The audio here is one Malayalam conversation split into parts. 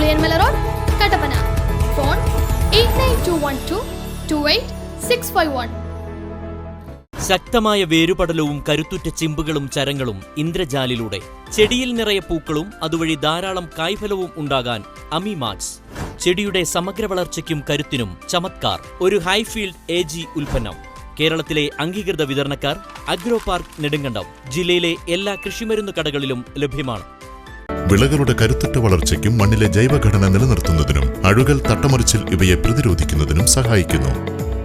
Neyarmala Road, Kattapana. Phone 89212-28651. ശക്തമായ വേരുപടലവും കരുത്തുറ്റ ചിമ്പുകളും ചരങ്ങളും ഇന്ദ്രജാലിലൂടെ ചെടിയിൽ നിറയെ പൂക്കളും അതുവഴി ധാരാളം കായ്ഫലവും ഉണ്ടാകാൻ അമിമാക്സ്. ചെടിയുടെ സമഗ്ര വളർച്ചയ്ക്കും കരുത്തിനും ചമത്കാർ ഒരു ഹൈഫീൽഡ് AG ഉൽപ്പന്നം. കേരളത്തിലെ അംഗീകൃത വിതരണക്കാർ അഗ്രോ പാർക്ക് നെടുങ്കണ്ടം. ജില്ലയിലെ എല്ലാ കൃഷിമരുന്ന് കടകളിലും ലഭ്യമാണ്. വിളകളുടെ കരുത്തുറ്റ വളർച്ചയ്ക്കും മണ്ണിലെ ജൈവഘടന നിലനിർത്തുന്നതിനും അഴുകൽ, തട്ടമറിച്ചിൽ ഇവയെ പ്രതിരോധിക്കുന്നതിനും സഹായിക്കുന്നു.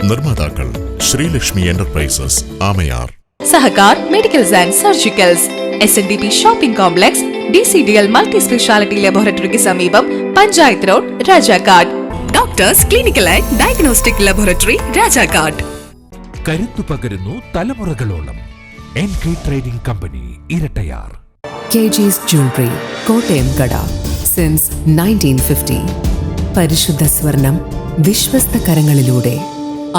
നിർമ്മാതാക്കൾ Sreelakshmi enterprises, Amayar. Sahakar medicals and surgicals, SNDP shopping complex, DCDL multi speciality ലബോറട്ടറിക്ക് സമീപം, panchayat road, Rajakkad. Doctors clinical and diagnostic laboratory, Rajakkad. കരുത്തു പകരുന്നു തലമുറകളോളം. NK trading company, Erattayar. KG's Jewelry, Kottayam കട. സിൻസ് 1950. പരിശുദ്ധ സ്വർണം വിശ്വസ്ത കരങ്ങളിലൂടെ.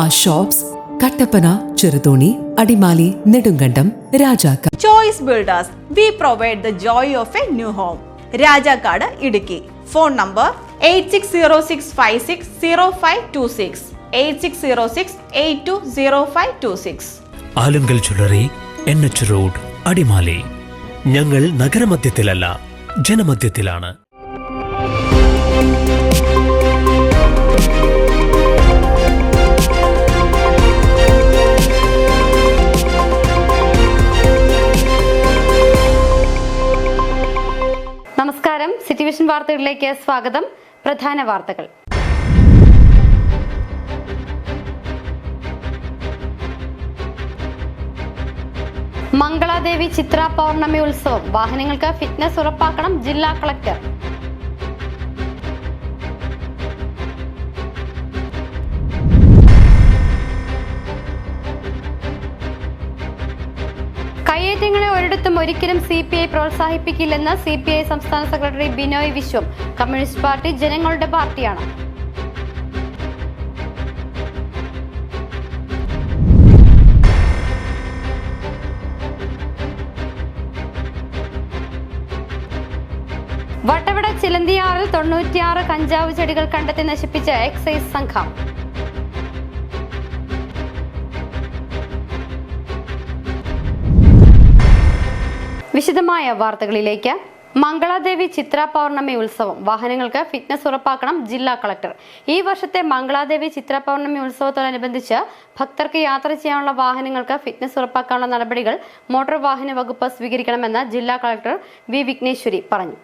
ആ shops Kattappana, Cheruthoni, Adimali, Nedumkandam, Rajakkad. Choice builders, we provide the joy of a new home. Rajakkad, Idukki. Phone number 8606560526, 8606820526. Alunkal jewellery, NH road, Adimali. ഞങ്ങൾ നഗരമധ്യത്തിലല്ല, ജനമധ്യത്തിലാണ്. നമസ്കാരം, സിറ്റി വിഷൻ വാർത്തകളിലേക്ക് സ്വാഗതം. പ്രധാന വാർത്തകൾ. മംഗളാദേവി ചിത്ര പൗർണമി ഉത്സവം. വാഹനങ്ങൾക്ക് ഫിറ്റ്നസ് ഉറപ്പാക്കണം ജില്ലാ കളക്ടർ. കയ്യേറ്റങ്ങളെ ഒരിടത്തും ഒരിക്കലും CPI പ്രോത്സാഹിപ്പിക്കില്ലെന്ന് CPI സംസ്ഥാന secretary Binoy Viswam. Communist party ജനങ്ങളുടെ പാർട്ടിയാണ്. വട്ടവട ചിലന്തിയാറിൽ 96 കഞ്ചാവ് ചെടികൾ കണ്ടെത്തി നശിപ്പിച്ച എക്സൈസ് സംഘം. വിശദമായ വാർത്തകളിലേക്ക്. മംഗളാദേവി ചിത്ര പൗർണമി ഉത്സവം. വാഹനങ്ങൾക്ക് ഫിറ്റ്നസ് ഉറപ്പാക്കണം ജില്ലാ കളക്ടർ. ഈ വർഷത്തെ മംഗളാദേവി ചിത്ര പൗർണമി ഉത്സവത്തോടനുബന്ധിച്ച് ഭക്തർക്ക് യാത്ര ചെയ്യാനുള്ള വാഹനങ്ങൾക്ക് ഫിറ്റ്നസ് ഉറപ്പാക്കാനുള്ള നടപടികൾ മോട്ടോർ വാഹന വകുപ്പ് സ്വീകരിക്കണമെന്ന് ജില്ലാ കളക്ടർ വി വിഘ്നേശ്വരി പറഞ്ഞു.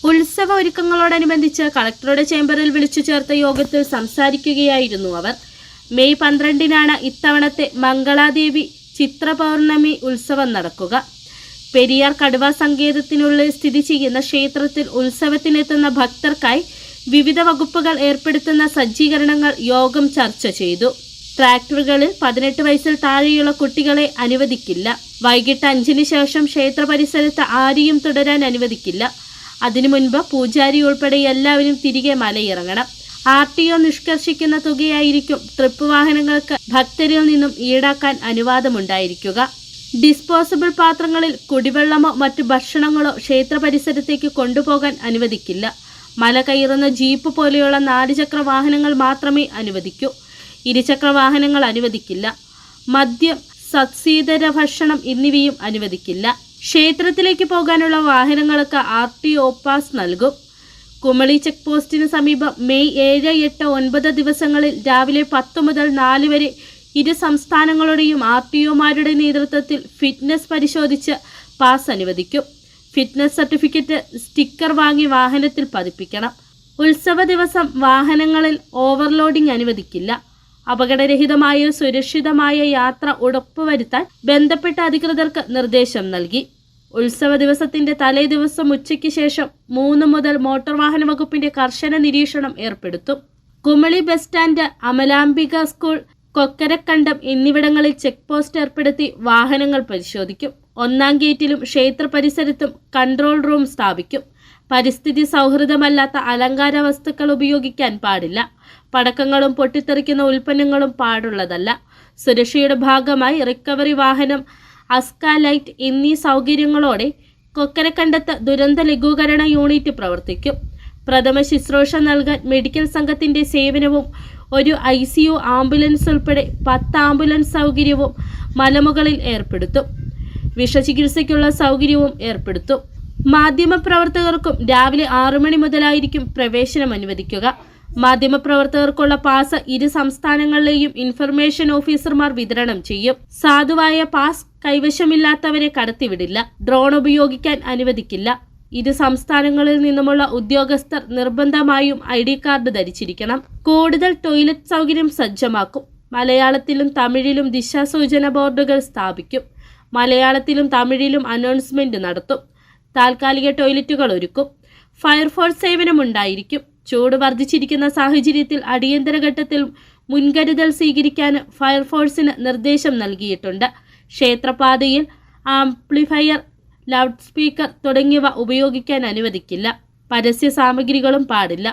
ഉത്സവ ഒരുക്കങ്ങളോടനുബന്ധിച്ച് കളക്ടറുടെ ചേംബറിൽ വിളിച്ചു ചേർത്ത യോഗത്തിൽ സംസാരിക്കുകയായിരുന്നു അവർ. മെയ് 12-നാണ് ഇത്തവണത്തെ മംഗളാദേവി ചിത്ര പൗർണമി ഉത്സവം നടക്കുക. പെരിയാർ കടുവ സങ്കേതത്തിനുള്ളിൽ സ്ഥിതി ചെയ്യുന്ന ക്ഷേത്രത്തിൽ ഉത്സവത്തിനെത്തുന്ന ഭക്തർക്കായി വിവിധ വകുപ്പുകൾ ഏർപ്പെടുത്തുന്ന സജ്ജീകരണങ്ങൾ യോഗം ചർച്ച ചെയ്തു. ട്രാക്ടറുകളിൽ 18 വയസ്സിൽ താഴെയുള്ള കുട്ടികളെ അനുവദിക്കില്ല. വൈകിട്ട് 5-ന് ശേഷം ക്ഷേത്ര പരിസരത്ത് ആരെയും തുടരാൻ അനുവദിക്കില്ല. അതിനു മുൻപ് പൂജാരി ഉൾപ്പെടെ എല്ലാവരും തിരികെ മലയിറങ്ങണം. RTO നിഷ്കർഷിക്കുന്ന തുകയായിരിക്കും ട്രിപ്പ് വാഹനങ്ങൾക്ക് ഭക്തരിൽ നിന്നും ഈടാക്കാൻ അനുവാദമുണ്ടായിരിക്കുക. ഡിസ്പോസബിൾ പാത്രങ്ങളിൽ കുടിവെള്ളമോ മറ്റു ഭക്ഷണങ്ങളോ ക്ഷേത്ര പരിസരത്തേക്ക് കൊണ്ടുപോകാൻ അനുവദിക്കില്ല. മല കയറുന്ന ജീപ്പ് പോലെയുള്ള 4 ചക്ര വാഹനങ്ങൾ മാത്രമേ അനുവദിക്കൂ. ഇരുചക്ര വാഹനങ്ങൾ അനുവദിക്കില്ല. മദ്യം, സസ്യീതര ഭക്ഷണം എന്നിവയും അനുവദിക്കില്ല. ക്ഷേത്രത്തിലേക്ക് പോകാനുള്ള വാഹനങ്ങൾക്ക് RTO പാസ് നൽകും. കുമളി ചെക്ക് പോസ്റ്റിന് സമീപം മെയ് 7, 8, 9 ദിവസങ്ങളിൽ രാവിലെ 10 മുതൽ 4 വരെ ഇരു സംസ്ഥാനങ്ങളുടെയും RTOമാരുടെ നേതൃത്വത്തിൽ ഫിറ്റ്നസ് പരിശോധിച്ച് പാസ് അനുവദിക്കും. ഫിറ്റ്നസ് സർട്ടിഫിക്കറ്റ് സ്റ്റിക്കർ വാങ്ങി വാഹനത്തിൽ പതിപ്പിക്കണം. ഉത്സവ ദിവസം വാഹനങ്ങളിൽ ഓവർലോഡിംഗ് അനുവദിക്കില്ല. അപകടരഹിതമായ സുരക്ഷിതമായ യാത്ര ഉറപ്പുവരുത്താൻ ബന്ധപ്പെട്ട അധികൃതർക്ക് നിർദ്ദേശം നൽകി. ഉത്സവ ദിവസത്തിന്റെ തലേ ദിവസം ഉച്ചയ്ക്ക് ശേഷം 3 മുതൽ മോട്ടോർ വാഹന വകുപ്പിന്റെ കർശന നിരീക്ഷണം ഏർപ്പെടുത്തും. Kumily bus stand, Amalambika school, Kokkarakandam എന്നിവിടങ്ങളിൽ ചെക്ക് പോസ്റ്റ് ഏർപ്പെടുത്തി വാഹനങ്ങൾ പരിശോധിക്കും. 1-ാം ഗേറ്റിലും ക്ഷേത്ര പരിസരത്തും കൺട്രോൾ റൂം സ്ഥാപിക്കും. പരിസ്ഥിതി സൗഹൃദമല്ലാത്ത അലങ്കാര വസ്തുക്കൾ ഉപയോഗിക്കാൻ പാടില്ല. പടക്കങ്ങളും പൊട്ടിത്തെറിക്കുന്ന ഉൽപ്പന്നങ്ങളും പാടുള്ളതല്ല. സുരക്ഷയുടെ ഭാഗമായി റിക്കവറി വാഹനം, അസ്ക ലൈറ്റ് എന്നീ സൗകര്യങ്ങളോടെ കൊക്കരക്കണ്ടത്ത് ദുരന്ത ലഘൂകരണ യൂണിറ്റ് പ്രവർത്തിക്കും. പ്രഥമ ശുശ്രൂഷ നൽകാൻ മെഡിക്കൽ സംഘത്തിന്റെ സേവനവും ഒരു ICU ആംബുലൻസ് ഉൾപ്പെടെ 10 ആംബുലൻസ് സൗകര്യവും മലമുകളിൽ ഏർപ്പെടുത്തും. വിഷചികിത്സയ്ക്കുള്ള സൗകര്യവും ഏർപ്പെടുത്തും. മാധ്യമപ്രവർത്തകർക്കും രാവിലെ 6 മണി മുതലായിരിക്കും പ്രവേശനം അനുവദിക്കുക. മാധ്യമപ്രവർത്തകർക്കുള്ള പാസ് ഇരു സംസ്ഥാനങ്ങളിലെയും ഇൻഫർമേഷൻ ഓഫീസർമാർ വിതരണം ചെയ്യും. സാധുവായ പാസ് കൈവശമില്ലാത്തവരെ കടത്തിവിടില്ല. ഡ്രോൺ ഉപയോഗിക്കാൻ അനുവദിക്കില്ല. ഇരു സംസ്ഥാനങ്ങളിൽ നിന്നുമുള്ള ഉദ്യോഗസ്ഥർ നിർബന്ധമായും ID കാർഡ് ധരിച്ചിരിക്കണം. കൂടുതൽ ടോയ്ലറ്റ് സൗകര്യം സജ്ജമാക്കും. മലയാളത്തിലും തമിഴിലും ദിശാസൂചന ബോർഡുകൾ സ്ഥാപിക്കും. മലയാളത്തിലും തമിഴിലും അനൗൺസ്മെന്റ് നടത്തും. താൽക്കാലിക ടോയ്ലറ്റുകൾ ഒരുക്കും. ഫയർഫോഴ്സ് സേവനമുണ്ടായിരിക്കും. ചൂട് വർദ്ധിച്ചിരിക്കുന്ന സാഹചര്യത്തിൽ അടിയന്തര ഘട്ടത്തിൽ മുൻകരുതൽ സ്വീകരിക്കാൻ ഫയർഫോഴ്സിന് നിർദ്ദേശം നൽകിയിട്ടുണ്ട്. ക്ഷേത്രപാതയിൽ ആംപ്ലിഫയർ, ലൗഡ് സ്പീക്കർ തുടങ്ങിയവ ഉപയോഗിക്കാൻ അനുവദിക്കില്ല. പരസ്യ സാമഗ്രികളും പാടില്ല.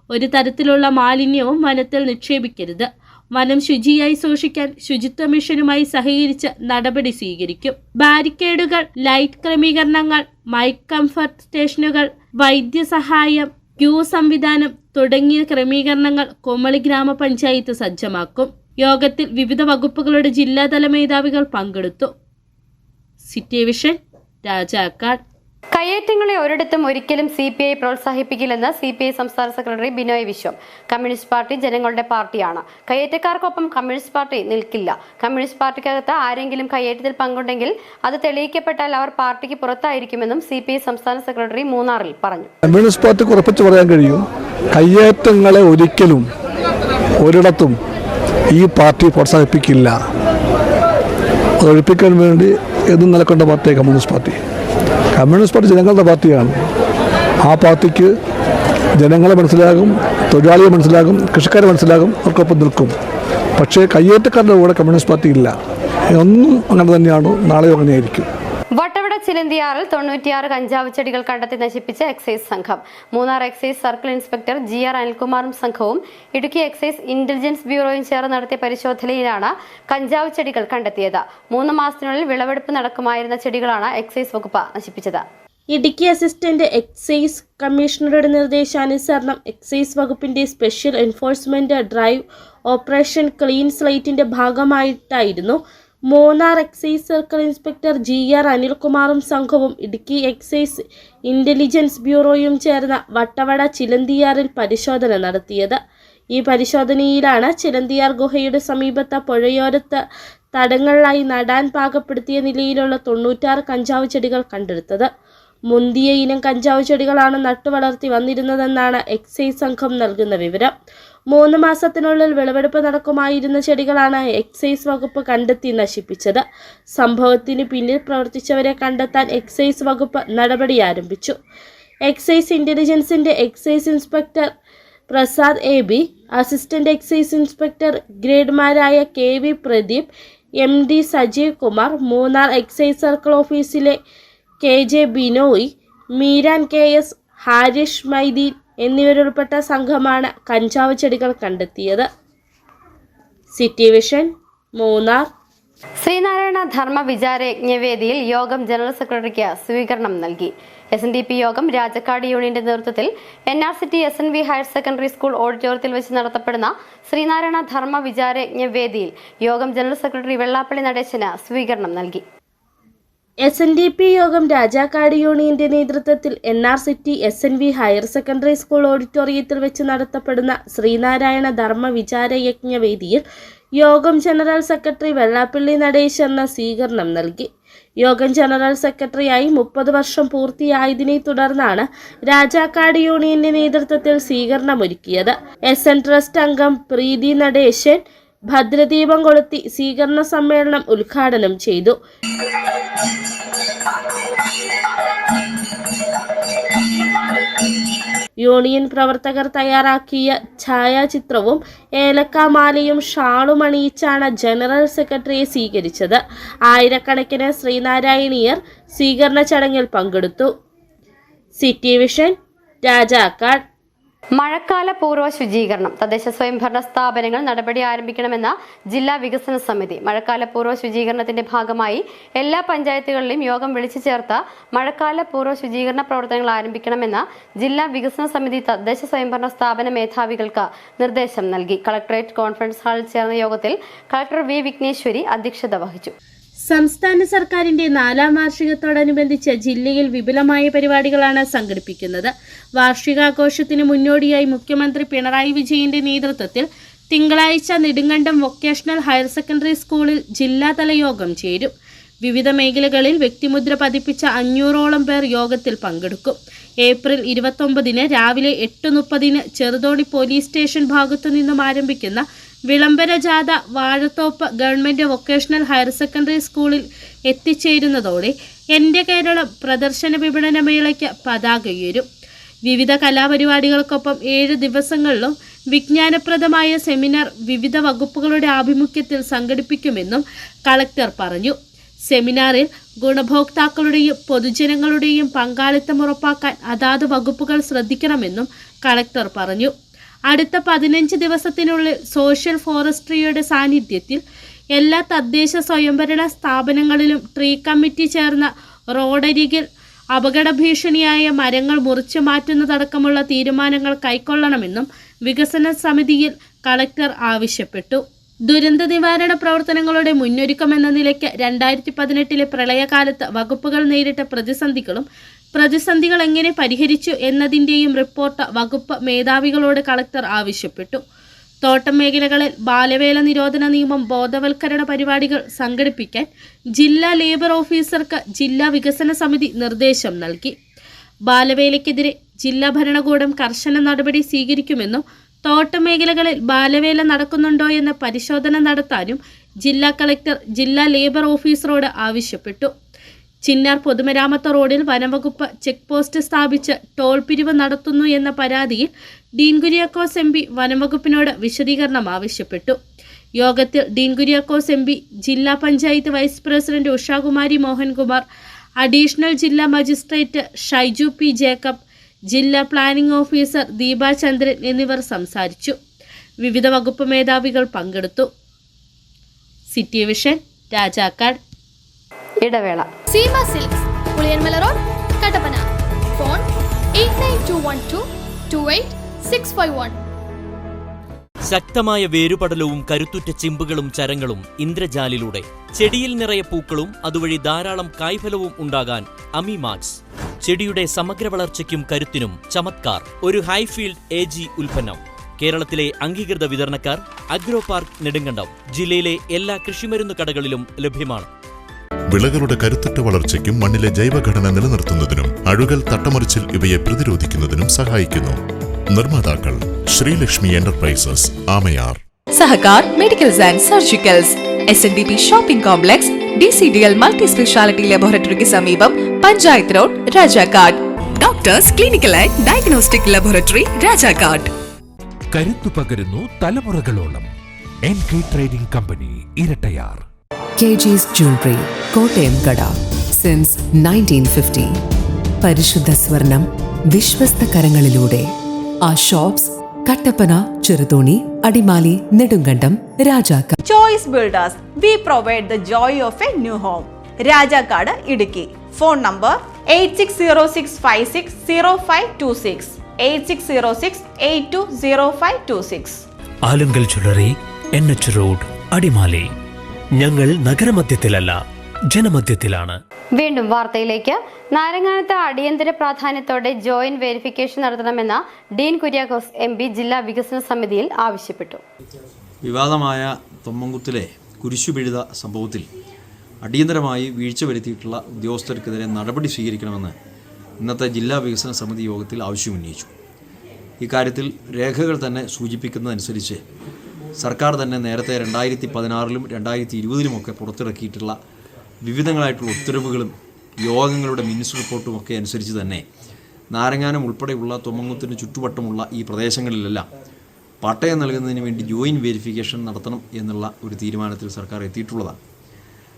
ഒരു തരത്തിലുള്ള മാലിന്യവും വനത്തിൽ നിക്ഷേപിക്കരുത്. വനം ശുചിയായി സൂക്ഷിക്കാൻ ശുചിത്വ മിഷനുമായി സഹകരിച്ച് നടപടി സ്വീകരിക്കും. ബാരിക്കേഡുകൾ, ലൈറ്റ് ക്രമീകരണങ്ങൾ, മൈക്ക് കംഫർട്ട് സ്റ്റേഷനുകൾ, വൈദ്യസഹായം, ക്യൂ സംവിധാനം തുടങ്ങിയ ക്രമീകരണങ്ങൾ കുമളി ഗ്രാമപഞ്ചായത്ത് സജ്ജമാക്കും. യോഗത്തിൽ വിവിധ വകുപ്പുകളുടെ ജില്ലാതല മേധാവികൾ പങ്കെടുത്തു. City vision, Rajakkad. കയ്യേറ്റങ്ങളെ ഒരിടത്തും ഒരിക്കലും CPI പ്രോത്സാഹിപ്പിക്കില്ലെന്ന് CPI സംസ്ഥാന secretary Binoy Viswam. Communist party ജനങ്ങളുടെ പാർട്ടിയാണ്. കയ്യേറ്റക്കാർക്കൊപ്പം കമ്മ്യൂണിസ്റ്റ് പാർട്ടി നിൽക്കില്ല. കമ്മ്യൂണിസ്റ്റ് പാർട്ടിക്കകത്ത് ആരെങ്കിലും കയ്യേറ്റത്തിൽ പങ്കുണ്ടെങ്കിൽ അത് തെളിയിക്കപ്പെട്ടാൽ അവർ പാർട്ടിക്ക് പുറത്തായിരിക്കുമെന്നും CPI സംസ്ഥാന സെക്രട്ടറി മൂന്നാറിൽ പറഞ്ഞു. കമ്മ്യൂണിസ്റ്റ് പാർട്ടിക്ക് ഉറപ്പിച്ച് പറയാൻ കഴിയും, കയ്യേറ്റങ്ങളെ ഒരിക്കലും ഒരിടത്തും ഈ പാർട്ടി പ്രോത്സാഹിപ്പിക്കില്ല. അത് ഒഴിപ്പിക്കാൻ വേണ്ടി എന്നും നിലകൊണ്ട പാർട്ടിയാണ് കമ്മ്യൂണിസ്റ്റ് പാർട്ടി. കമ്മ്യൂണിസ്റ്റ് പാർട്ടി ജനങ്ങളുടെ പാർട്ടിയാണ്. ആ പാർട്ടിക്ക് ജനങ്ങളെ മനസ്സിലാകും, തൊഴിലാളിയെ മനസ്സിലാകും, കൃഷിക്കാരെ മനസ്സിലാകും, അവർക്കൊപ്പം നിൽക്കും. പക്ഷേ കയ്യേറ്റക്കാരുടെ കൂടെ കമ്മ്യൂണിസ്റ്റ് പാർട്ടി ഇല്ല. ഒന്നും അങ്ങനെ തന്നെയാണ്, നാളെയും അങ്ങനെയായിരിക്കും. വട്ടവട ചിലന്തിയാറിൽ 96 കഞ്ചാവ് ചെടികൾ കണ്ടെത്തി നശിപ്പിച്ച എക്സൈസ് സംഘം. Munnar excise circle inspector GR അനിൽകുമാറും സംഘവും ഇടുക്കി എക്സൈസ് ഇന്റലിജൻസ് ബ്യൂറോയും ചേർന്ന് നടത്തിയ പരിശോധനയിലാണ് കഞ്ചാവ് ചെടികൾ കണ്ടെത്തിയത്. 3 മാസത്തിനുള്ളിൽ വിളവെടുപ്പ് നടക്കുമായിരുന്ന ചെടികളാണ് എക്സൈസ് വകുപ്പ് നശിപ്പിച്ചത്. ഇടുക്കി അസിസ്റ്റന്റ് എക്സൈസ് കമ്മീഷണറുടെ നിർദ്ദേശാനുസരണം എക്സൈസ് വകുപ്പിന്റെ special enforcement drive operation clean സ്ലേറ്റിന്റെ ഭാഗമായിട്ടായിരുന്നു Munnar excise circle inspector GR അനിൽകുമാറും സംഘവും ഇടുക്കി എക്സൈസ് ഇന്റലിജൻസ് ബ്യൂറോയും ചേർന്ന് വട്ടവട ചിലന്തിയാറിൽ പരിശോധന നടത്തിയത്. ഈ പരിശോധനയിലാണ് ചിലന്തിയാർ ഗുഹയുടെ സമീപത്ത് പുഴയോരത്ത് തടങ്ങളിലായി നടാൻ പാകപ്പെടുത്തിയ നിലയിലുള്ള 96 കഞ്ചാവ് ചെടികൾ കണ്ടെടുത്തത്. മുന്തിയ ഇനം കഞ്ചാവ് ചെടികളാണ് നട്ടുവളർത്തി വന്നിരുന്നതെന്നാണ് എക്സൈസ് സംഘം നൽകുന്ന വിവരം. 3 മാസത്തിനുള്ളിൽ വിളവെടുപ്പ് നടക്കുമായിരുന്ന ചെടികളാണ് എക്സൈസ് വകുപ്പ് കണ്ടെത്തി നശിപ്പിച്ചത്. സംഭവത്തിന് പിന്നിൽ പ്രവർത്തിച്ചവരെ കണ്ടെത്താൻ എക്സൈസ് വകുപ്പ് നടപടി ആരംഭിച്ചു. എക്സൈസ് ഇന്റലിജൻസിന്റെ excise inspector Prasad AB, assistant excise inspector ഗ്രേഡ്മാരായ KV Pradeep, MD Sajeev Kumar, Munnar excise circle ഓഫീസിലെ KJ ബിനോയ്, മീരാൻ KS, ഹാരിഷ് മൈദീൻ എന്നിവരുൾപ്പെട്ട സംഘമാണ് കഞ്ചാവ് ചെടികൾ കണ്ടെത്തിയത്. City vision, Munnar. ശ്രീനാരായണ ധർമ്മ വിചാരയജ്ഞവേദിയിൽ യോഗം ജനറൽ സെക്രട്ടറിക്ക് സ്വീകരണം നൽകി. SNDP യോഗം രാജക്കാട് യൂണിയന്റെ നേതൃത്വത്തിൽ NRCT SNV higher secondary school ഓഡിറ്റോറിയത്തിൽ വെച്ച് നടത്തപ്പെടുന്ന ശ്രീനാരായണ ധർമ്മ വിചാരയജ്ഞവേദിയിൽ യോഗം ജനറൽ സെക്രട്ടറി വെള്ളാപ്പള്ളി നടേശന് സ്വീകരണം നൽകി. SNDP യോഗം രാജാക്കാട് യൂണിയന്റെ നേതൃത്വത്തിൽ NRCT SNV higher secondary school ഓഡിറ്റോറിയത്തിൽ വെച്ച് നടത്തപ്പെടുന്ന ശ്രീനാരായണ ധർമ്മ വിചാരയജ്ഞവേദിയിൽ യോഗം ജനറൽ സെക്രട്ടറി വെള്ളാപ്പള്ളി നടേശന് സ്വീകരണം നൽകി. യോഗം ജനറൽ സെക്രട്ടറിയായി 30 വർഷം പൂർത്തിയായതിനെ തുടർന്നാണ് രാജാക്കാട് യൂണിയന്റെ നേതൃത്വത്തിൽ സ്വീകരണമൊരുക്കിയത്. SN ട്രസ്റ്റ് അംഗം പ്രീതി നടേശൻ ഭദ്രദീപം കൊളുത്തി സ്വീകരണ സമ്മേളനം ഉദ്ഘാടനം ചെയ്തു. യൂണിയൻ പ്രവർത്തകർ തയ്യാറാക്കിയ ഛായാചിത്രവും ഏലക്കാമാലയും ഷാളും അണിയിച്ചാണ് ജനറൽ സെക്രട്ടറിയെ സ്വീകരിച്ചത്. ആയിരക്കണക്കിന് ശ്രീനാരായണീയർ സ്വീകരണ ചടങ്ങിൽ പങ്കെടുത്തു. City vision, Rajakkad. മഴക്കാല പൂർവ്വ ശുചീകരണം തദ്ദേശ സ്വയംഭരണ സ്ഥാപനങ്ങൾ നടപടി ആരംഭിക്കണമെന്ന ജില്ലാ വികസന സമിതി. മഴക്കാല പൂർവ്വ ശുചീകരണത്തിന്റെ ഭാഗമായി എല്ലാ പഞ്ചായത്തുകളിലും യോഗം വിളിച്ചു ചേർത്ത് മഴക്കാല പൂർവ്വ ശുചീകരണ പ്രവർത്തനങ്ങൾ ആരംഭിക്കണമെന്ന ജില്ലാ വികസന സമിതി തദ്ദേശ സ്വയംഭരണ സ്ഥാപന മേധാവികൾക്ക് നിർദ്ദേശം നൽകി. കളക്ടറേറ്റ് കോൺഫറൻസ് ഹാളിൽ ചേർന്ന യോഗത്തിൽ കളക്ടർ വി വിഘ്നേശ്വരി അധ്യക്ഷത വഹിച്ചു. സംസ്ഥാന സർക്കാരിന്റെ 4ാം വാർഷികത്തോടനുബന്ധിച്ച് ജില്ലയിൽ വിപുലമായ പരിപാടികളാണ് സംഘടിപ്പിക്കുന്നത്. വാർഷികാഘോഷത്തിന് മുന്നോടിയായി മുഖ്യമന്ത്രി പിണറായി വിജയന്റെ നേതൃത്വത്തിൽ തിങ്കളാഴ്ച നെടുങ്കണ്ടം വൊക്കേഷണൽ ഹയർ സെക്കൻഡറി സ്കൂളിൽ ജില്ലാതല യോഗം ചേരും. വിവിധ മേഖലകളിൽ വ്യക്തിമുദ്ര പതിപ്പിച്ച 500ഓളം പേർ യോഗത്തിൽ പങ്കെടുക്കും. ഏപ്രിൽ 29 രാവിലെ 8:30 ചെറുതോണി പോലീസ് സ്റ്റേഷൻ ഭാഗത്തു നിന്നും ആരംഭിക്കുന്ന വിളംബര ജാഥ Vazhathope government vocational higher secondary സ്കൂളിൽ എത്തിച്ചേരുന്നതോടെ എൻ്റെ കേരളം പ്രദർശന വിപണന മേളയ്ക്ക് പതാകയുയരും. വിവിധ കലാപരിപാടികൾക്കൊപ്പം 7 ദിവസങ്ങളിലും വിജ്ഞാനപ്രദമായ സെമിനാർ വിവിധ വകുപ്പുകളുടെ ആഭിമുഖ്യത്തിൽ സംഘടിപ്പിക്കുമെന്നും കളക്ടർ പറഞ്ഞു. സെമിനാറിൽ ഗുണഭോക്താക്കളുടെയും പൊതുജനങ്ങളുടെയും പങ്കാളിത്തം ഉറപ്പാക്കാൻ അതാത് വകുപ്പുകൾ ശ്രദ്ധിക്കണമെന്നും കളക്ടർ പറഞ്ഞു. അടുത്ത 15 ദിവസത്തിനുള്ളിൽ സോഷ്യൽ ഫോറസ്ട്രിയുടെ സാന്നിധ്യത്തിൽ എല്ലാ തദ്ദേശ സ്വയംഭരണ സ്ഥാപനങ്ങളിലും ട്രീ കമ്മിറ്റി ചേർന്ന റോഡരികിൽ അപകട ഭീഷണിയായ മരങ്ങൾ മുറിച്ചു മാറ്റുന്നതടക്കമുള്ള തീരുമാനങ്ങൾ കൈക്കൊള്ളണമെന്നും വികസന സമിതിയിൽ കളക്ടർ ആവശ്യപ്പെട്ടു. ദുരന്ത നിവാരണ പ്രവർത്തനങ്ങളുടെ മുന്നൊരുക്കമെന്ന നിലയ്ക്ക് 2018 പ്രളയകാലത്ത് വകുപ്പുകൾ നേരിട്ട പ്രതിസന്ധികൾ എങ്ങനെ പരിഹരിച്ചു എന്നതിൻ്റെയും റിപ്പോർട്ട് വകുപ്പ് മേധാവികളോട് കളക്ടർ ആവശ്യപ്പെട്ടു. തോട്ടം മേഖലകളിൽ ബാലവേല നിരോധന നിയമം ബോധവൽക്കരണ പരിപാടികൾ സംഘടിപ്പിക്കാൻ ജില്ലാ ലേബർ ഓഫീസർക്ക് ജില്ലാ വികസന സമിതി നിർദ്ദേശം നൽകി. ബാലവേലയ്ക്കെതിരെ ജില്ലാ ഭരണകൂടം കർശന നടപടി സ്വീകരിക്കുമെന്നും തോട്ടം മേഖലകളിൽ ബാലവേല നടക്കുന്നുണ്ടോ എന്ന പരിശോധന നടത്താനും ജില്ലാ കളക്ടർ ജില്ലാ ലേബർ ഓഫീസറോട് ആവശ്യപ്പെട്ടു. ചിന്നാർ പൊതുമരാമത്ത് റോഡിൽ വനംവകുപ്പ് ചെക്ക് പോസ്റ്റ് സ്ഥാപിച്ച് ടോൾ പിരിവ് നടത്തുന്നു എന്ന പരാതിയിൽ ഡീൻ കുര്യാക്കോസ് MP വനംവകുപ്പിനോട് വിശദീകരണം ആവശ്യപ്പെട്ടു. യോഗത്തിൽ ഡീൻ കുര്യാക്കോസ് MP, ജില്ലാ panchayat vice president Ushakumari Mohankumar, additional ജില്ലാ മജിസ്ട്രേറ്റ് ഷൈജു P. ജേക്കബ്, ജില്ലാ പ്ലാനിംഗ് ഓഫീസർ ദീപ ചന്ദ്രൻ എന്നിവർ സംസാരിച്ചു. വിവിധ വകുപ്പ് മേധാവികൾ പങ്കെടുത്തു. City vision, Rajakkad. ഇടവേള. Seema silks, Puliyanmala road, Kattappana. Phone 8921228651. ശക്തമായ വേരുപടലവും കരുത്തുറ്റ ചിമ്പുകളും ചരങ്ങളും ഇന്ദ്രജാലിലൂടെ ചെടിയിൽ നിറയെ പൂക്കളും അതുവഴി ധാരാളം കായ്ഫലവും ഉണ്ടാകാൻ അമിമാക്സ്. ചെടിയുടെ സമഗ്ര വളർച്ചയ്ക്കും കരുത്തിനും ചമത്കാർ. ഒരു ഹൈഫീൽഡ് AG ഉൽപ്പന്നം. കേരളത്തിലെ അംഗീകൃത വിതരണക്കാർ അഗ്രോ പാർക്ക് നെടുങ്കണ്ടം. ജില്ലയിലെ എല്ലാ കൃഷിമരുന്ന് കടകളിലും ലഭ്യമാണ്. വിളകളുടെ കരുത്തുറ്റ വളർച്ചയ്ക്കും മണ്ണിലെ ജൈവഘടന നിലനിർത്തുന്നതിനും അഴുകൽ തട്ടമറിച്ചിൽ ഇവയെ പ്രതിരോധിക്കുന്നതിനും സഹായിക്കുന്നു. നിർമ്മാതാക്കൾ Sreelakshmi enterprises, Amayar. Sahakar medicals and surgicals, SNDP shopping complex, DCDL multi speciality ലബോറട്ടറിക്ക് സമീപം, panchayat road, Rajakkad. Doctors clinical and diagnostic laboratory, Rajakkad. കരുത്തു പകരുന്നു തലമുറകളോളം. NK trading company, Erattayar. KG's Jewelry, Kottayam കട. സിൻസ് 1950. പരിശുദ്ധ സ്വർണം വിശ്വസ്ത കരങ്ങളിലൂടെ. ആ shops Kattappana, Cheruthoni, Adimali, Nedumkandam, Rajakkad. Choice builders, we provide the joy of a new home. Rajakkad, Idukki. Phone number 8606560526, 8606820526. Alunkal jewellery, NH road, Adimali. ഞങ്ങൾ നഗരമധ്യത്തിലല്ല, ജനമധ്യത്തിലാണ്. വീണ്ടും വാർത്തയിലേക്ക്. നാരങ്ങാനത്ത് അടിയന്തര പ്രാധാന്യത്തോടെ ജോയിന്റ് വെരിഫിക്കേഷൻ നടത്തണമെന്ന ഡീൻ കുര്യാക്കോസ് MP ജില്ലാ വികസന സമിതിയിൽ ആവശ്യപ്പെട്ടു. വിവാദമായ തൊമ്മൻകുത്തിലെ കുരിശുപിഴുത സംഭവത്തിൽ അടിയന്തരമായി വീഴ്ച വരുത്തിയിട്ടുള്ള ഉദ്യോഗസ്ഥർക്കെതിരെ നടപടി സ്വീകരിക്കണമെന്ന് ഇന്നത്തെ ജില്ലാ വികസന സമിതി യോഗത്തിൽ ആവശ്യമുന്നയിച്ചു. ഇക്കാര്യത്തിൽ രേഖകൾ തന്നെ സൂചിപ്പിക്കുന്നതനുസരിച്ച് സർക്കാർ തന്നെ നേരത്തെ 2016 2020 പുറത്തിറക്കിയിട്ടുള്ള വിവിധങ്ങളായിട്ടുള്ള ഉത്തരവുകളും യോഗങ്ങളുടെ മിനിറ്റ്സ് റിപ്പോർട്ടുമൊക്കെ അനുസരിച്ച് തന്നെ നാരങ്ങാനം ഉൾപ്പെടെയുള്ള തൊമ്മൻകുത്തിന് ചുറ്റുവട്ടമുള്ള ഈ പ്രദേശങ്ങളിലെല്ലാം പട്ടയം നൽകുന്നതിന് വേണ്ടി ജോയിൻറ്റ് വെരിഫിക്കേഷൻ നടത്തണം എന്നുള്ള ഒരു തീരുമാനത്തിൽ സർക്കാർ എത്തിയിട്ടുള്ളതാണ്.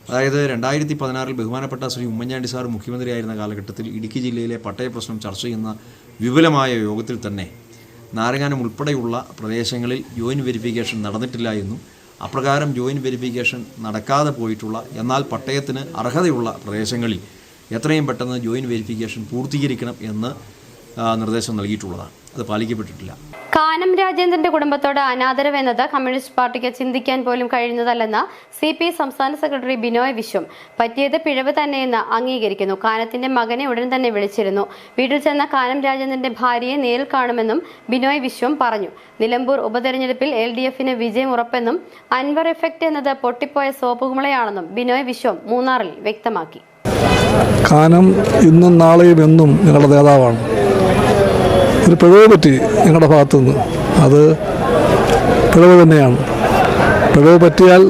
അതായത് 2016 ബഹുമാനപ്പെട്ട ശ്രീ ഉമ്മൻചാണ്ടി സാർ മുഖ്യമന്ത്രിയായിരുന്ന കാലഘട്ടത്തിൽ ഇടുക്കി ജില്ലയിലെ പട്ടയ പ്രശ്നം ചർച്ച ചെയ്യുന്ന വിപുലമായ യോഗത്തിൽ തന്നെ നാരങ്ങാനം ഉൾപ്പെടെയുള്ള പ്രദേശങ്ങളിൽ ജോയിൻറ്റ് വെരിഫിക്കേഷൻ നടന്നിട്ടില്ല എന്നും അപ്രകാരം ജോയിൻറ്റ് വെരിഫിക്കേഷൻ നടക്കാതെ പോയിട്ടുള്ള എന്നാൽ പട്ടയത്തിന് അർഹതയുള്ള പ്രദേശങ്ങളിൽ എത്രയും പെട്ടെന്ന് ജോയിൻറ്റ് വെരിഫിക്കേഷൻ പൂർത്തീകരിക്കണം എന്ന് നിർദ്ദേശം നൽകിയിട്ടുള്ളതാണ്. അത് പാലിക്കപ്പെട്ടിട്ടില്ല. കാനം രാജേന്ദ്രന്റെ കുടുംബത്തോട് അനാദരവെന്നത് കമ്മ്യൂണിസ്റ്റ് പാർട്ടിക്ക് ചിന്തിക്കാൻ പോലും കഴിയുന്നതല്ലെന്ന് CPI സംസ്ഥാന സെക്രട്ടറി ബിനോയ് വിശ്വം. പറ്റിയത് പിഴവ് തന്നെയെന്ന് അംഗീകരിക്കുന്നു. കാനത്തിന്റെ മകനെ ഉടൻ തന്നെ വിളിച്ചിരുന്നു. വീട്ടിൽ ചെന്ന കാനം രാജേന്ദ്രന്റെ ഭാര്യയെ നേരിൽ കാണുമെന്നും ബിനോയ് വിശ്വം പറഞ്ഞു. നിലമ്പൂർ ഉപതെരഞ്ഞെടുപ്പിൽ LDFന് വിജയം ഉറപ്പെന്നും അൻവർ എഫക്ട് എന്നത് പൊട്ടിപ്പോയ സോപ്പുകുമളയാണെന്നും ബിനോയ് വിശ്വം മൂന്നാറിൽ വ്യക്തമാക്കി. കാനം ഇന്നും നാളെയും എന്നും ഞങ്ങളുടെ നേതാവാണ്. ഒരു പിഴവ് പറ്റി ഞങ്ങളുടെ ഭാഗത്തുനിന്ന്, അത് പിഴവ് തന്നെയാണ്. പിഴവ് പറ്റിയാൽ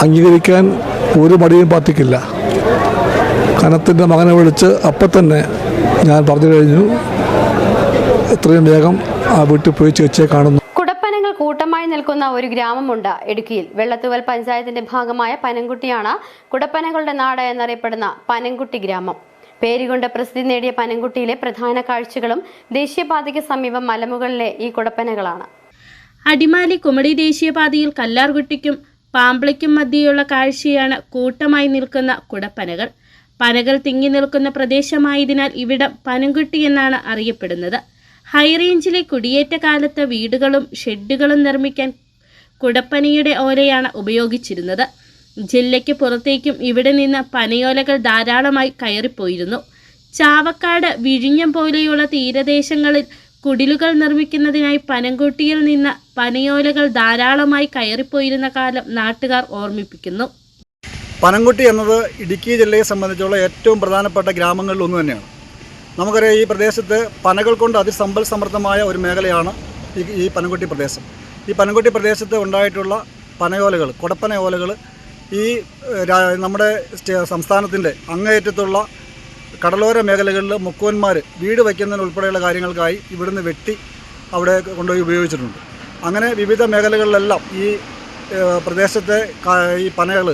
അംഗീകരിക്കാൻ ഒരു മടിയും പാർട്ടിക്കില്ല. കനത്തിൻ്റെ മകനെ വിളിച്ച് അപ്പം തന്നെ ഞാൻ പറഞ്ഞു കഴിഞ്ഞു, എത്രയും വേഗം ആ വീട്ടിൽ പോയി ചേച്ചിയെ കാണുന്നു. കുടപ്പനങ്ങൾ കൂട്ടമായി നിൽക്കുന്ന ഒരു ഗ്രാമമുണ്ട് ഇടുക്കിയിൽ. വെള്ളത്തുവൽ പഞ്ചായത്തിന്റെ ഭാഗമായ പനംകുട്ടിയാണ് കുടപ്പനകളുടെ നാട് എന്നറിയപ്പെടുന്ന പനംകുട്ടി ഗ്രാമം. പേരുകൊണ്ട് പ്രസിദ്ധി നേടിയ പനംകുട്ടിയിലെ പ്രധാന കാഴ്ചകളും ദേശീയപാതയ്ക്ക് സമീപം മലമുകളിലെ ഈ കുടപ്പനകളാണ്. അടിമാലി കുമളി ദേശീയപാതയിൽ കല്ലാർകുട്ടിക്കും പാമ്പിളിക്കും മധ്യയുള്ള കാഴ്ചയാണ് കൂട്ടമായി നിൽക്കുന്ന കുടപ്പനകൾ. പനകൾ തിങ്ങി നിൽക്കുന്ന പ്രദേശമായതിനാൽ ഇവിടം പനംകുട്ടി എന്നാണ് അറിയപ്പെടുന്നത്. ഹൈറേഞ്ചിലെ കുടിയേറ്റ കാലത്ത് വീടുകളും ഷെഡുകളും നിർമ്മിക്കാൻ കുടപ്പനയുടെ ഓലയാണ് ഉപയോഗിച്ചിരുന്നത്. ജില്ലയ്ക്ക് പുറത്തേക്കും ഇവിടെ നിന്ന് പനയോലകൾ ധാരാളമായി കയറിപ്പോയിരുന്നു. ചാവക്കാട്, വിഴിഞ്ഞം പോലെയുള്ള തീരദേശങ്ങളിൽ കുടിലുകൾ നിർമ്മിക്കുന്നതിനായി പനംകുട്ടിയിൽ നിന്ന് പനയോലകൾ ധാരാളമായി കയറിപ്പോയിരുന്ന കാലം നാട്ടുകാർ ഓർമ്മിപ്പിക്കുന്നു. പനംകുട്ടി എന്നത് ഇടുക്കി ജില്ലയെ സംബന്ധിച്ചുള്ള ഏറ്റവും പ്രധാനപ്പെട്ട ഗ്രാമങ്ങളിൽ ഒന്ന് തന്നെയാണ്. നമുക്കറിയാം, ഈ പ്രദേശത്ത് പനകൾ കൊണ്ട് അതിസമ്പൽ സമൃദ്ധമായ ഒരു മേഖലയാണ് ഈ പനംകുട്ടി പ്രദേശം. ഈ പനംകുട്ടി പ്രദേശത്ത് ഉണ്ടായിട്ടുള്ള പനയോലകൾ, കുടപ്പനയോലകൾ ഈ നമ്മുടെ സംസ്ഥാനത്തിൻ്റെ അങ്ങേയറ്റത്തുള്ള കടലോര മേഖലകളിൽ മുക്കുവന്മാർ വീട് വയ്ക്കുന്നതിന് ഉൾപ്പെടെയുള്ള കാര്യങ്ങൾക്കായി ഇവിടുന്ന് വെട്ടി അവിടെ കൊണ്ടുപോയി ഉപയോഗിച്ചിട്ടുണ്ട്. അങ്ങനെ വിവിധ മേഖലകളിലെല്ലാം ഈ പ്രദേശത്തെ ഈ പനകൾ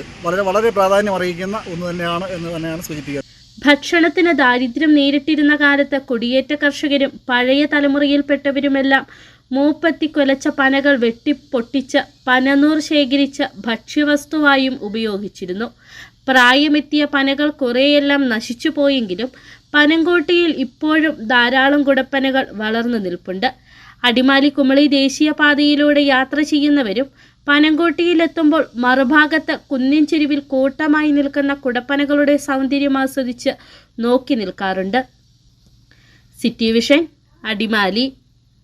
വളരെ പ്രാധാന്യം അറിയിക്കുന്ന ഒന്ന് തന്നെയാണ് എന്ന് തന്നെയാണ് സൂചിപ്പിക്കുന്നത്. ഭക്ഷണത്തിന് ദാരിദ്ര്യം നേരിട്ടിരുന്ന കാലത്ത് കുടിയേറ്റ കർഷകരും പഴയ തലമുറയിൽപ്പെട്ടവരുമെല്ലാം മൂപ്പത്തി കൊലച്ച പനകൾ വെട്ടിപ്പൊട്ടിച്ച് പനനൂർ ശേഖരിച്ച് ഭക്ഷ്യവസ്തുവായും ഉപയോഗിച്ചിരുന്നു. പ്രായമെത്തിയ പനകൾ കുറേയെല്ലാം നശിച്ചു പോയെങ്കിലും പനംകോട്ടിയിൽ ഇപ്പോഴും ധാരാളം കുടപ്പനകൾ വളർന്നു നിൽപ്പുണ്ട്. അടിമാലി കുമളി ദേശീയപാതയിലൂടെ യാത്ര ചെയ്യുന്നവരും പനംകോട്ടിയിലെത്തുമ്പോൾ മറുഭാഗത്ത് കുന്നിൻ ചെരുവിൽ കൂട്ടമായി നിൽക്കുന്ന കുടപ്പനകളുടെ സൗന്ദര്യം ആസ്വദിച്ച് നോക്കി നിൽക്കാറുണ്ട്. City vision, Adimali.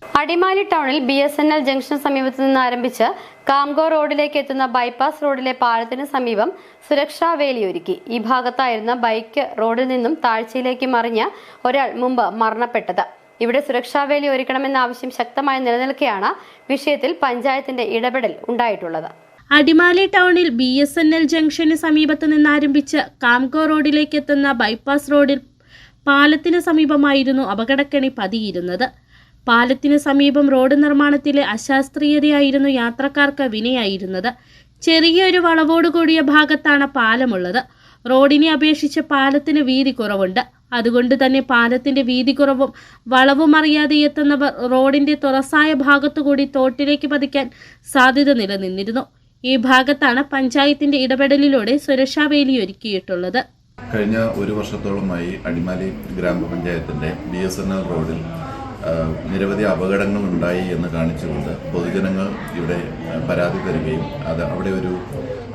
അടിമാലി ടൗണിൽ BSNL ജംഗ്ഷൻ സമീപത്ത് നിന്ന് ആരംഭിച്ച് കാംഗോ റോഡിലേക്ക് എത്തുന്ന ബൈപ്പാസ് റോഡിലെ പാലത്തിന് സമീപം സുരക്ഷാ വേലിയൊരുക്കി. ഈ ഭാഗത്തായിരുന്ന ബൈക്ക് റോഡിൽ നിന്നും താഴ്ചയിലേക്ക് മറിഞ്ഞ് ഒരാൾ മുമ്പ് മരണപ്പെട്ടത്. ഇവിടെ സുരക്ഷാ വേലി ഒരുക്കണമെന്ന ആവശ്യം ശക്തമായി നിലനിൽക്കെയാണ് വിഷയത്തിൽ പഞ്ചായത്തിന്റെ ഇടപെടൽ ഉണ്ടായിട്ടുള്ളത്. അടിമാലി ടൗണിൽ BSNL ജംഗ്ഷന് സമീപത്ത് നിന്ന് ആരംഭിച്ച് കാംഗോ റോഡിലേക്ക് എത്തുന്ന ബൈപ്പാസ് റോഡിൽ പാലത്തിന് സമീപമായിരുന്നു അപകടക്കണി പതിയിരുന്നത്. പാലത്തിന് സമീപം റോഡ് നിർമ്മാണത്തിലെ അശാസ്ത്രീയതയായിരുന്നു യാത്രക്കാർക്ക് വിനയായിരുന്നത്. ചെറിയൊരു വളവോടുകൂടിയ ഭാഗത്താണ് പാലമുള്ളത്. റോഡിനെ അപേക്ഷിച്ച് പാലത്തിന് വീതി കുറവുണ്ട്. അതുകൊണ്ട് തന്നെ പാലത്തിന്റെ വീതി കുറവും വളവും അറിയാതെ എത്തുന്നവർ റോഡിന്റെ തുറസായ ഭാഗത്തുകൂടി തോട്ടിലേക്ക് പതിക്കാൻ സാധ്യത നിലനിന്നിരുന്നു. ഈ ഭാഗത്താണ് പഞ്ചായത്തിന്റെ ഇടപെടലിലൂടെ സുരക്ഷാ വേലി ഒരുക്കിയിട്ടുള്ളത്. കഴിഞ്ഞ ഒരു വർഷത്തോളമായി അടിമാലി ഗ്രാമപഞ്ചായത്തിന്റെ BSNL റോഡിൽ നിരവധി അപകടങ്ങൾ ഉണ്ടായി എന്ന് കാണിച്ചുകൊണ്ട് പൊതുജനങ്ങൾ ഇവിടെ പരാതി തരികയും അവിടെ ഒരു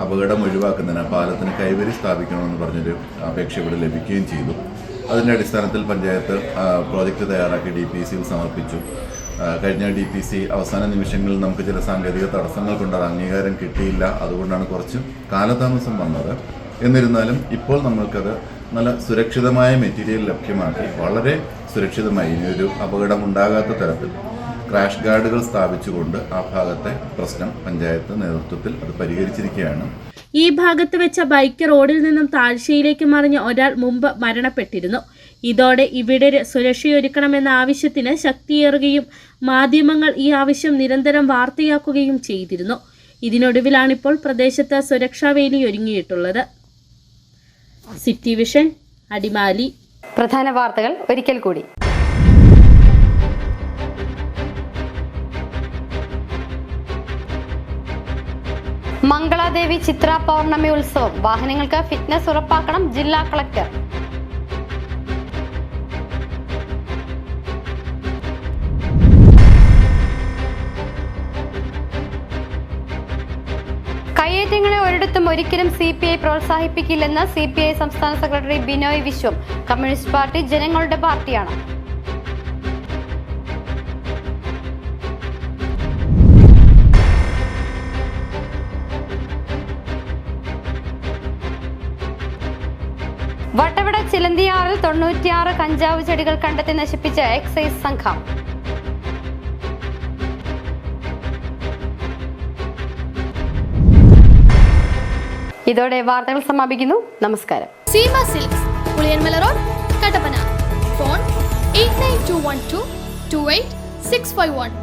അപകടം ഒഴിവാക്കുന്നതിന് പാലത്തിന് കൈവരി സ്ഥാപിക്കണമെന്ന് പറഞ്ഞൊരു അപേക്ഷ ഇവിടെ ലഭിക്കുകയും ചെയ്തു. അതിൻ്റെ അടിസ്ഥാനത്തിൽ പഞ്ചായത്ത് പ്രോജക്റ്റ് തയ്യാറാക്കി DPCയിൽ സമർപ്പിച്ചു. കഴിഞ്ഞ DPC അവസാന നിമിഷങ്ങളിൽ നമുക്ക് ചില സാങ്കേതിക തടസ്സങ്ങൾ കൊണ്ട് അത് അംഗീകാരം കിട്ടിയില്ല. അതുകൊണ്ടാണ് കുറച്ച് കാലതാമസം വന്നത്. എന്നിരുന്നാലും ഇപ്പോൾ നമ്മൾക്കത് നല്ല സുരക്ഷിതമായ മെറ്റീരിയൽ ലഭ്യമാക്കി വളരെ സുരക്ഷിതമായി ഇനിയൊരു അപകടം ഉണ്ടാകാത്ത തരത്തിൽ ക്രാഷ് ഗാർഡുകൾ സ്ഥാപിച്ചുകൊണ്ട് ആ ഭാഗത്തെ പ്രശ്നം പഞ്ചായത്ത് നേതൃത്വത്തിൽ അത് പരിഹരിച്ചിരിക്കുകയാണ്. ഈ ഭാഗത്ത് വെച്ച ബൈക്ക് റോഡിൽ നിന്നും താഴ്ചയിലേക്ക് മറിഞ്ഞ ഒരാൾ മുമ്പ് മരണപ്പെട്ടിരുന്നു. ഇതോടെ ഇവിടെ സുരക്ഷയൊരുക്കണമെന്ന ആവശ്യത്തിന് ശക്തിയേറുകയും മാധ്യമങ്ങൾ ഈ ആവശ്യം നിരന്തരം വാർത്തയാക്കുകയും ചെയ്തിരുന്നു. ഇതിനൊടുവിലാണിപ്പോൾ പ്രദേശത്ത് സുരക്ഷാ വേലി ഒരുങ്ങിയിട്ടുള്ളത്. City vision, Adimali. പ്രധാന വാർത്തകൾ ഒരിക്കൽ കൂടി. മംഗളാദേവി ചിത്ര പൗർണമി ഉത്സവം വാഹനങ്ങൾക്ക് ഫിറ്റ്നസ് ഉറപ്പാക്കണം ജില്ലാ കളക്ടർ. കയ്യേറ്റങ്ങളെ ഒരിടത്തും ഒരിക്കലും CPI പ്രോത്സാഹിപ്പിക്കില്ലെന്ന് CPI സംസ്ഥാന secretary Binoy Viswam. Communist party ജനങ്ങളുടെ പാർട്ടിയാണ്. വട്ടവട ചിലന്തിയാറിൽ 96 കഞ്ചാവ് ചെടികൾ കണ്ടെത്തി നശിപ്പിച്ച എക്സൈസ് സംഘം. ഇതോടെ വാർത്തകൾ സമാപിക്കുന്നു. നമസ്കാരം. Seema silks, Puliyanmala road, Kattappana. Phone 8921228651.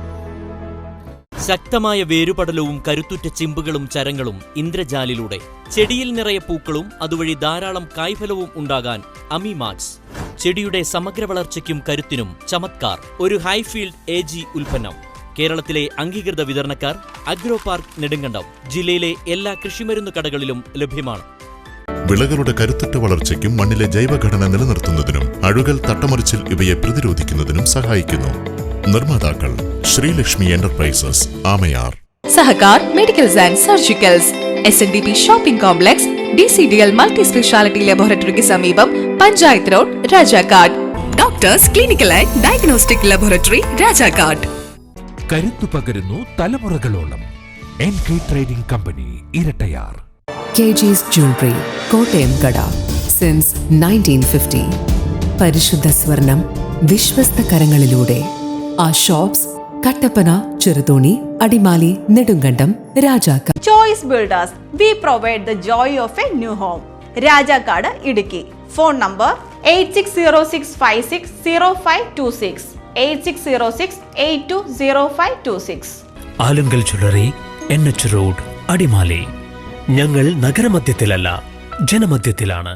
ശക്തമായ വേരുപടലവും കരുത്തുറ്റ ചിമ്പുകളും ചരങ്ങളും ഇന്ദ്രജാലിലൂടെ ചെടിയിൽ നിറയെ പൂക്കളും അതുവഴി ധാരാളം കായ്ഫലവും ഉണ്ടാകാൻ അമിമാക്സ്. ചെടിയുടെ സമഗ്ര വളർച്ചയ്ക്കും കരുത്തിനും ചമത്കാർ. ഒരു ഹൈഫീൽഡ് AG ഉൽപ്പന്നം. കേരളത്തിലെ അംഗീകൃത വിതരണക്കാർ അഗ്രോ പാർക്ക് നെടുങ്കണ്ടം. ജില്ലയിലെ എല്ലാ കൃഷിമരുന്ന് കടകളിലും ലഭ്യമാണ്. വിളകളുടെ കരുത്തുറ്റ വളർച്ചയ്ക്കും മണ്ണിലെ ജൈവഘടന നിലനിർത്തുന്നതിനും അഴുകൽ തട്ടമറിച്ചിൽ ഇവയെ പ്രതിരോധിക്കുന്നതിനും സഹായിക്കുന്നു. നിർമ്മാതാക്കൾ Sreelakshmi enterprises, Amayar. Sahakar medicals and surgicals, SNDP shopping complex, DCDL multi speciality ലബോറട്ടറിക്ക് സമീപം, panchayat road, Rajakkad. Doctors clinical and diagnostic laboratory, Rajakkad. കരുത്തു പകരുന്നു തലമുറകളോളം. NK trading company, Erattayar. KG's Jewelry, Kottayam കട. സിൻസ് 1950. പരിശുദ്ധ സ്വർണം വിശ്വസ്ത കരങ്ങളിലൂടെ. ആ shops Kattappana, Cheruthoni, Adimali, Nedumkandam, Rajakkad. Choice builders, we provide the joy of a new home. Rajakkad, Idukki. Phone number 8606560526, 8606820526. Alunkal jewellery, NH road, Adimali. ഞങ്ങൾ നഗരമധ്യത്തിലല്ല, ജനമധ്യത്തിലാണ്.